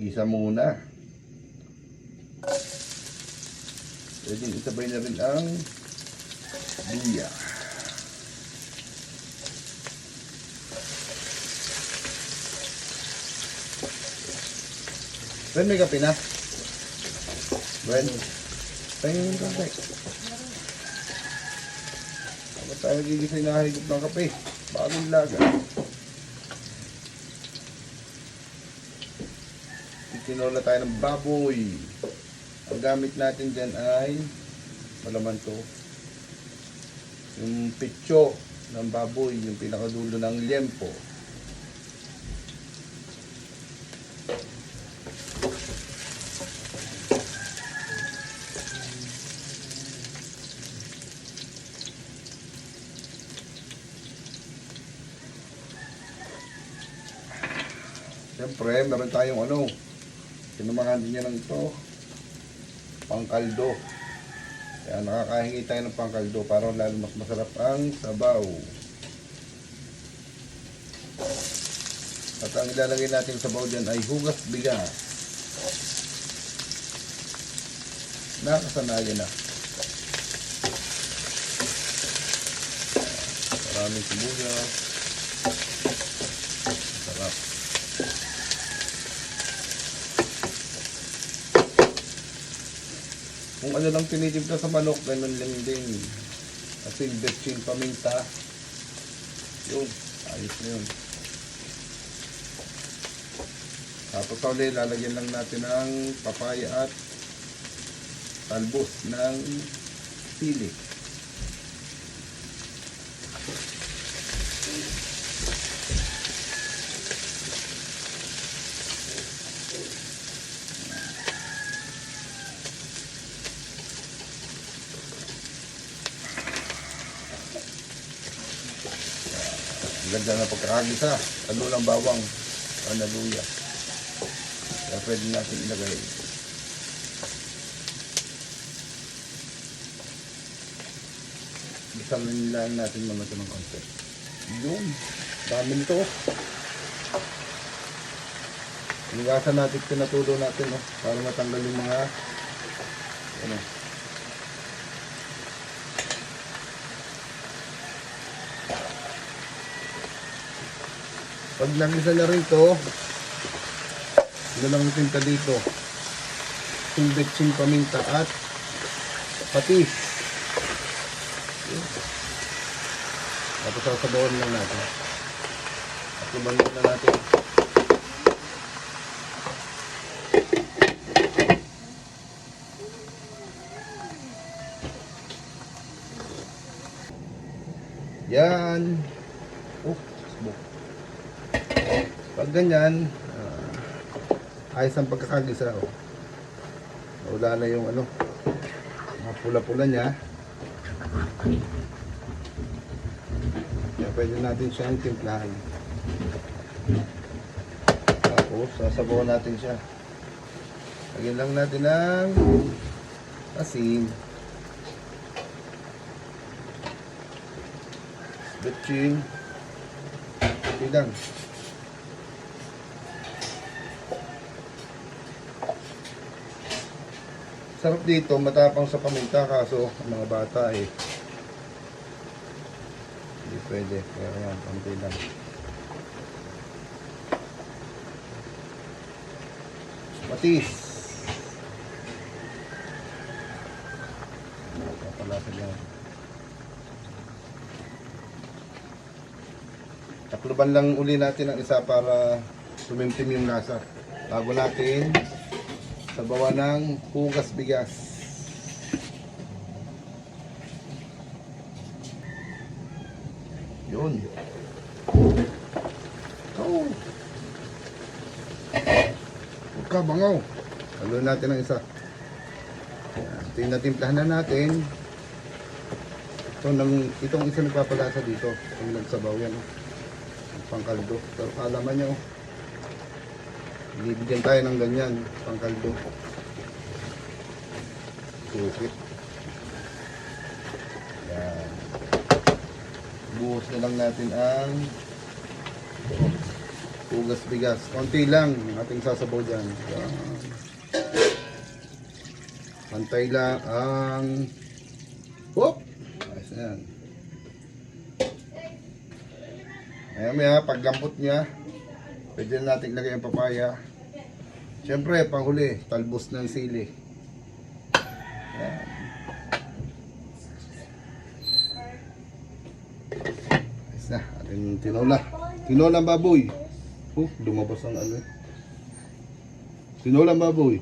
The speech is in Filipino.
Isa muna. Pwede isabay na rin ang luya. Ben, may kape na? Ben, pahingin ka kape. Kapag tayo gigisay na higop ng kape, bagong laga. Tinola tayo ng baboy. Ang gamit natin dyan ay malaman to yung pitso ng baboy, yung pinakadulo ng liempo. Siyempre meron tayong sinumahan din niya ng ito, pangkaldo. Kaya nakakahingi tayo ng pangkaldo para lalo mas masarap ang sabaw. At ang ilalagay natin sa sabaw dyan ay hugas bigas. Nakasanayan na. Maraming sibuyas. Sarap. Kung ano lang tinitimpla sa manok, ganun lang din. Asin, betchin, paminta. Yun, ayos na yun. Tapos ulit, lalagyan lang natin ng papaya at talbos ng sili. Ganda na pagkakagisa, ano lang bawang, luya. Kaya pwede natin ilagay. Bisalin lang natin naman ito ng konti. Yun, dami nito. Inigasan natin, pinatulo natin para matanggal yung mga pag nagisa na rin ito, lang tinta dito. Yung betchin, paminta at patis. Tapos sasabawan lang natin. At ibanin na natin. Yan. Smoke. Pag ganyan, ayos ang pagkakagisa. Wala na yung mga pula-pula niya. Kaya pwede natin siyang timplahan. Tapos sasabawan natin siya. Lagyan lang natin ng asin, betchin, lang. Sarap dito, matapang sa paminta, kaso ang mga bata hindi pwede. Kaya yan, pampi lang. Patis. Nakapalasa dyan. Takluban lang uli natin ang isa para tumimtim yung lasa. Bago natin sabawan ng hugas bigas. Yun. Huwag ka, bangaw. Haluin natin ang isa. Tinatimplahan na natin. Itong isa nagpapalasa dito. Itong nagsabaw yan. Pangkaldo. Pero kalaman nyo, bibigyan tayo ng ganyan, pangkaldo. Sukit. Yan. Buhos na lang natin ang Ugas bigas. Konti lang ating sasabaw dyan. Yan. Pantay lang ang... Whoop! Ayos na yan. Maya paglambot niya, pwede na natin lagay ang papaya. Siyempre, panghuli, talbos ng sili. Yan. Ayos na, ating tinola. Tinolang baboy. Lumabas ang ano eh. Tinolang baboy.